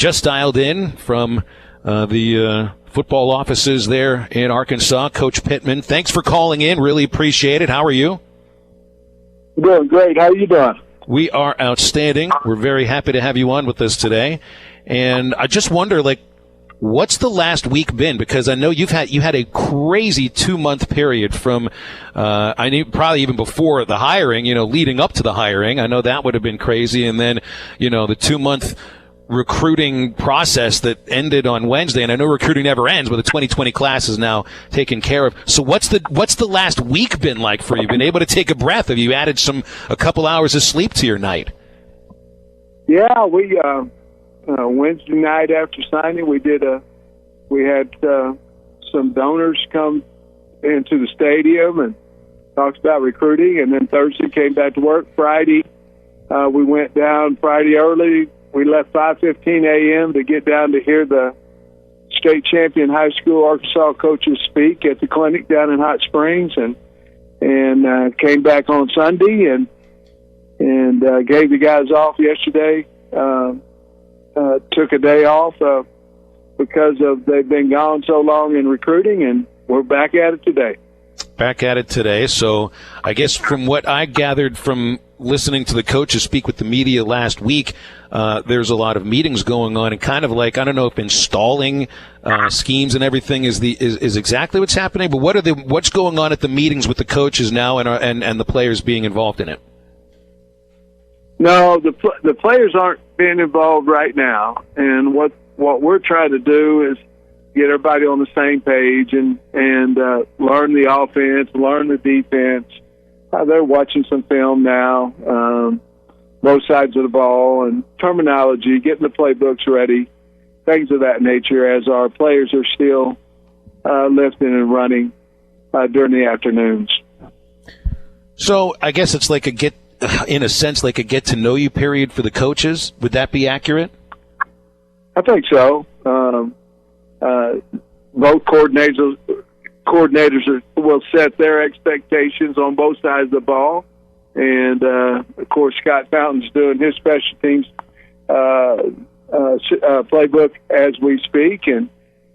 just dialed in from the football offices there in Arkansas. Coach Pittman, thanks for calling in. Really appreciate it. How are you? Doing great. How are you doing? We are outstanding. We're very happy to have you on with us today. And I just wonder, what's the last week been? Because I know you had a crazy 2-month period from, I knew probably even before the hiring, leading up to the hiring. I know that would have been crazy. And then, the 2-month recruiting process that ended on Wednesday. And I know recruiting never ends, but the 2020 class is now taken care of. So what's the last week been like for you? Been able to take a breath? Have you added a couple hours of sleep to your night? Yeah, we, Wednesday night after signing, we had some donors come into the stadium and talked about recruiting, and then Thursday came back to work. Friday, we went down Friday early. We left 5:15 a.m. to get down to hear the state champion high school Arkansas coaches speak at the clinic down in Hot Springs, and came back on Sunday and gave the guys off yesterday. Took a day off because they've been gone so long in recruiting, and we're back at it today. Back at it today. So I guess from what I gathered from listening to the coaches speak with the media last week, there's a lot of meetings going on, and kind of I don't know if installing schemes and everything is exactly what's happening, but what's going on at the meetings with the coaches now and the players being involved in it? No, the players aren't being involved right now, and what we're trying to do is get everybody on the same page and learn the offense, learn the defense. They're watching some film now, both sides of the ball, and terminology, getting the playbooks ready, things of that nature, as our players are still lifting and running during the afternoons. So I guess it's like a get-to-know-you period for the coaches. Would that be accurate? I think so. Both coordinators will set their expectations on both sides of the ball. And, of course, Scott Fountain's doing his special teams playbook as we speak.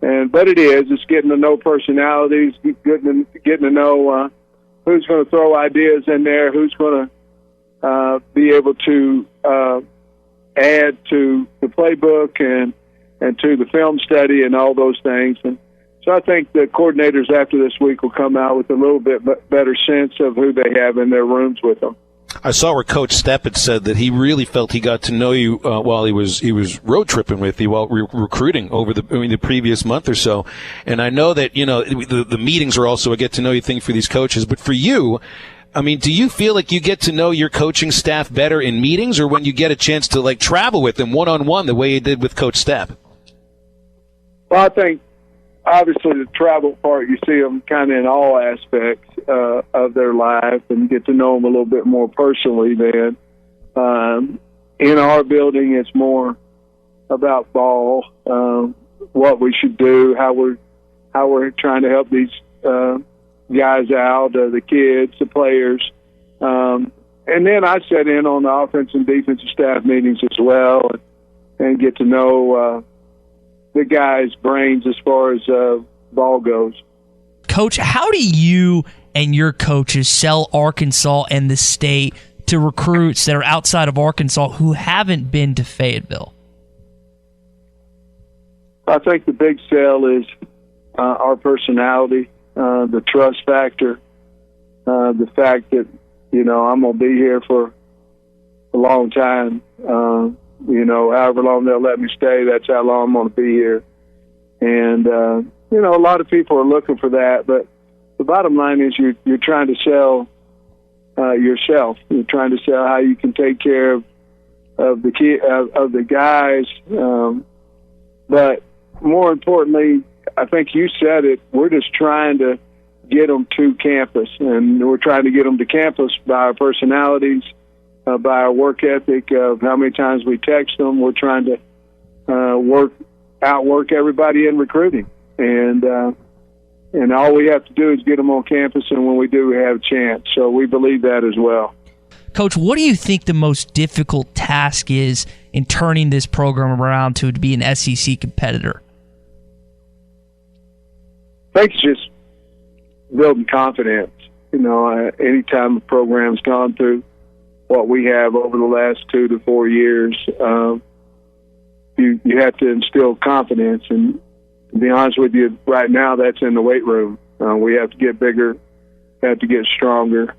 But it's getting to know personalities, getting to know who's going to throw ideas in there, who's going to be able to add to the playbook and to the film study and all those things. And so I think the coordinators after this week will come out with a little bit better sense of who they have in their rooms with them. I saw where Coach Stepp had said that he really felt he got to know you while he was road tripping with you while recruiting over the previous month or so. And I know that the meetings are also a get to know you thing for these coaches, but for you, I mean, do you feel like you get to know your coaching staff better in meetings, or when you get a chance to travel with them one-on-one the way you did with Coach Stepp? Well, I think obviously the travel part, you see them kind of in all aspects of their life and get to know them a little bit more personally then. In our building, it's more about ball, what we should do, how we're trying to help these guys out, the kids, the players. And then I sit in on the offensive and defensive staff meetings as well and get to know the guys' brains as far as ball goes. Coach, how do you and your coaches sell Arkansas and the state to recruits that are outside of Arkansas who haven't been to Fayetteville? I think the big sell is our personality, the trust factor, the fact that, I'm going to be here for a long time. However long they'll let me stay, that's how long I'm going to be here. And, a lot of people are looking for that, but the bottom line is you're trying to sell yourself. You're trying to sell how you can take care of the guys. But more importantly, I think you said it, we're just trying to get them to campus, and we're trying to get them to campus by our personalities, by our work ethic, of how many times we text them. We're trying to outwork everybody in recruiting. And all we have to do is get them on campus, and when we do, we have a chance. So we believe that as well. Coach, what do you think the most difficult task is in turning this program around to be an SEC competitor? I think it's just building confidence. Anytime a program's gone through what we have over the last 2 to 4 years, you have to instill confidence. And to be honest with you, right now that's in the weight room. We have to get bigger, have to get stronger,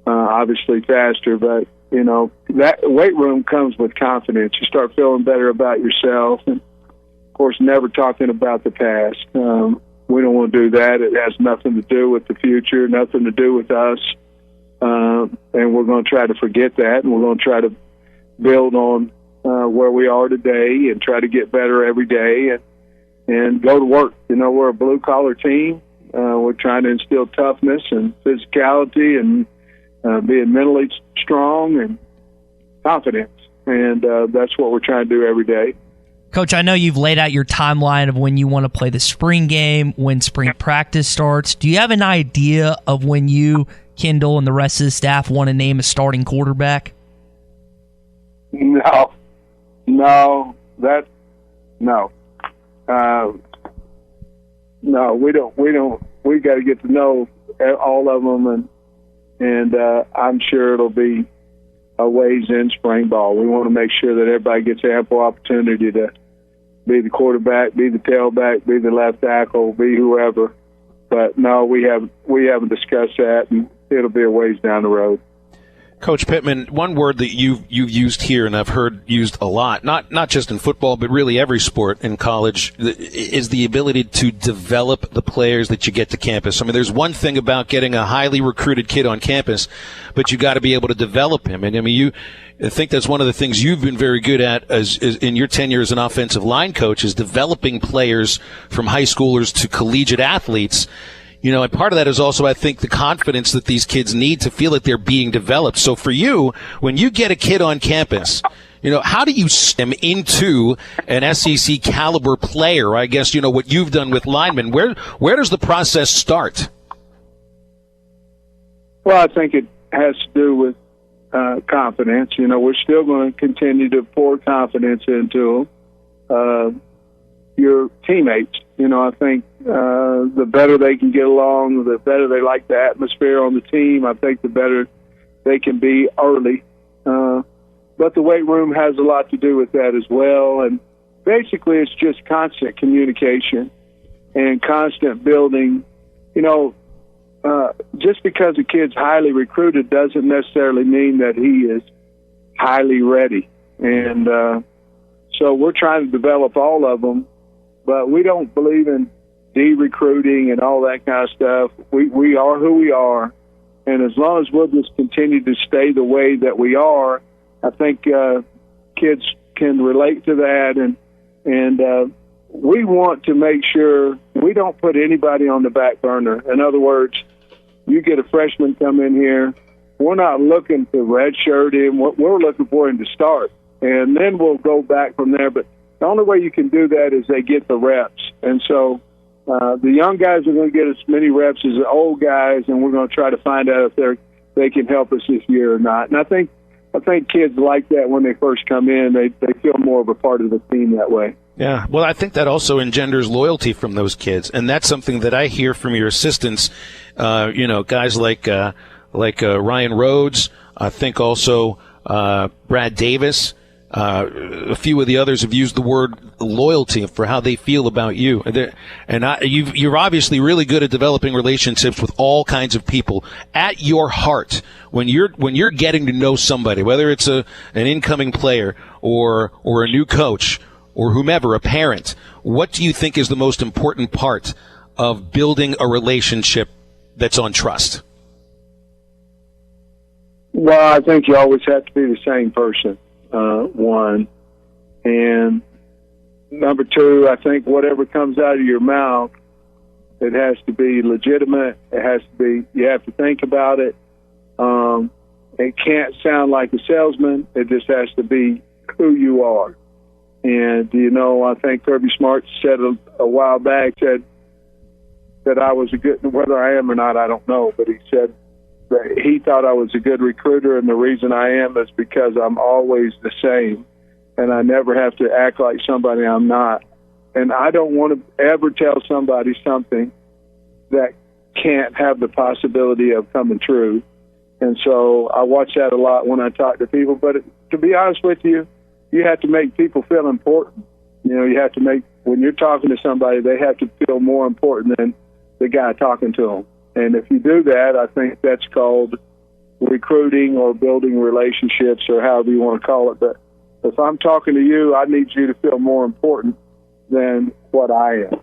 obviously faster. But that weight room comes with confidence. You start feeling better about yourself, and of course, never talking about the past. We don't want to do that. It has nothing to do with the future, nothing to do with us. And we're going to try to forget that, and we're going to try to build on where we are today and try to get better every day and go to work. We're a blue-collar team. We're trying to instill toughness and physicality and being mentally strong and confidence. And that's what we're trying to do every day. Coach, I know you've laid out your timeline of when you want to play the spring game, when spring practice starts. Do you have an idea of when you, Kendall, and the rest of the staff want to name a starting quarterback? No. No, we don't. We got to get to know all of them, and I'm sure it'll be a ways in spring ball. We want to make sure that everybody gets ample opportunity to be the quarterback, be the tailback, be the left tackle, be whoever. But no, we haven't discussed that, and it'll be a ways down the road. Coach Pittman, one word that you've used here, and I've heard used a lot, not just in football, but really every sport in college, is the ability to develop the players that you get to campus. I mean, there's one thing about getting a highly recruited kid on campus, but you got to be able to develop him. And I mean, I think that's one of the things you've been very good at as in your tenure as an offensive line coach, is developing players from high schoolers to collegiate athletes. And part of that is also, I think, the confidence that these kids need to feel that they're being developed. So for you, when you get a kid on campus, how do you stem into an SEC caliber player? I guess, what you've done with linemen. Where does the process start? Well, I think it has to do with confidence. We're still going to continue to pour confidence into your teammates. I think the better they can get along, the better they like the atmosphere on the team, I think the better they can be early. But the weight room has a lot to do with that as well. And basically it's just constant communication and constant building. Just because a kid's highly recruited doesn't necessarily mean that he is highly ready. And so we're trying to develop all of them. But we don't believe in de-recruiting and all that kind of stuff. We are who we are. And as long as we'll just continue to stay the way that we are, I think kids can relate to that. And we want to make sure we don't put anybody on the back burner. In other words, you get a freshman come in here, we're not looking to redshirt him. We're looking for him to start. And then we'll go back from there. But the only way you can do that is they get the reps. And so the young guys are going to get as many reps as the old guys, and we're going to try to find out if they can help us this year or not. And I think kids like that when they first come in. They feel more of a part of the team that way. Yeah, well, I think that also engenders loyalty from those kids, and that's something that I hear from your assistants. Guys like Ryan Rhodes. I think also Brad Davis. A few of the others have used the word loyalty for how they feel about you. You're obviously really good at developing relationships with all kinds of people. At your heart, when you're getting to know somebody, whether it's an incoming player or a new coach or whomever, a parent, what do you think is the most important part of building a relationship that's on trust? Well, I think you always have to be the same person. One. And number two, I think whatever comes out of your mouth, it has to be legitimate. It has to be, you have to think about it. It can't sound like a salesman. It just has to be who you are. And, I think Kirby Smart said a while back that I was a good, whether I am or not, I don't know, but he said he thought I was a good recruiter, and the reason I am is because I'm always the same, and I never have to act like somebody I'm not. And I don't want to ever tell somebody something that can't have the possibility of coming true. And so I watch that a lot when I talk to people. But to be honest with you, you have to make people feel important. You know, you have to make, when you're talking to somebody, they have to feel more important than the guy talking to them. And if you do that, I think that's called recruiting or building relationships or however you want to call it. But if I'm talking to you, I need you to feel more important than what I am.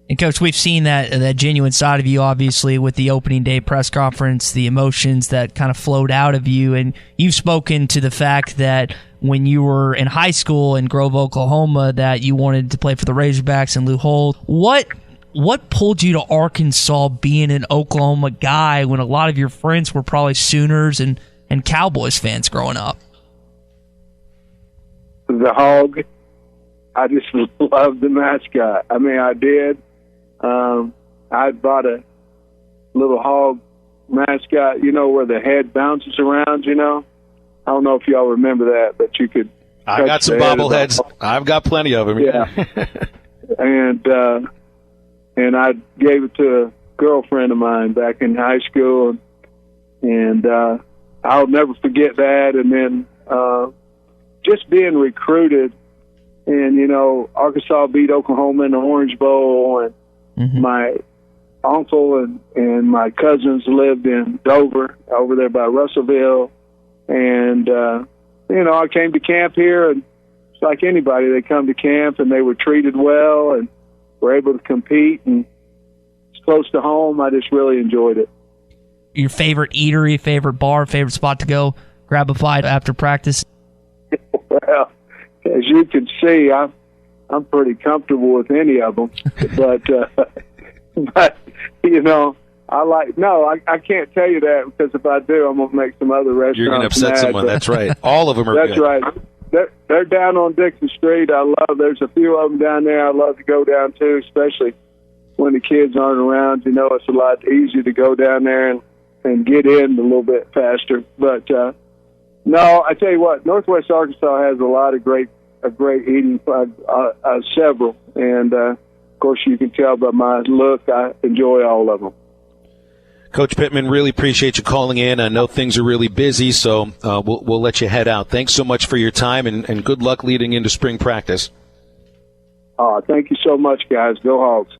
And, Coach, we've seen that genuine side of you, obviously, with the opening day press conference, the emotions that kind of flowed out of you. And you've spoken to the fact that when you were in high school in Grove, Oklahoma, that you wanted to play for the Razorbacks and Lou Holt. What pulled you to Arkansas being an Oklahoma guy when a lot of your friends were probably Sooners and Cowboys fans growing up? The hog. I just loved the mascot. I mean, I did. I bought a little hog mascot, you know, where the head bounces around, you know. I don't know if y'all remember that, but you could. I got some bobbleheads. I've got plenty of them. Yeah. And I gave it to a girlfriend of mine back in high school, and I'll never forget that. And then just being recruited, and, you know, Arkansas beat Oklahoma in the Orange Bowl, and my uncle and my cousins lived in Dover, over there by Russellville. And, you know, I came to camp here, and it's like anybody. They come to camp, and they were treated well and were able to compete, and it's close to home. I just really enjoyed it. Your favorite eatery, favorite bar, favorite spot to go grab a bite after practice? Well, as you can see, I'm pretty comfortable with any of them, but you know, I can't tell you that, because if I do, I'm gonna make some other restaurants. You're gonna upset someone. That's right. All of them are. That's good. Right. They're down on Dixon Street. There's a few of them down there I love to go down to, especially when the kids aren't around. You know, it's a lot easier to go down there and get in a little bit faster. But no, I tell you what, Northwest Arkansas has a lot of great eating, several, and of course you can tell by my look, I enjoy all of them. Coach Pittman, really appreciate you calling in. I know things are really busy, so we'll let you head out. Thanks so much for your time, and good luck leading into spring practice. Thank you so much, guys. Go Hogs.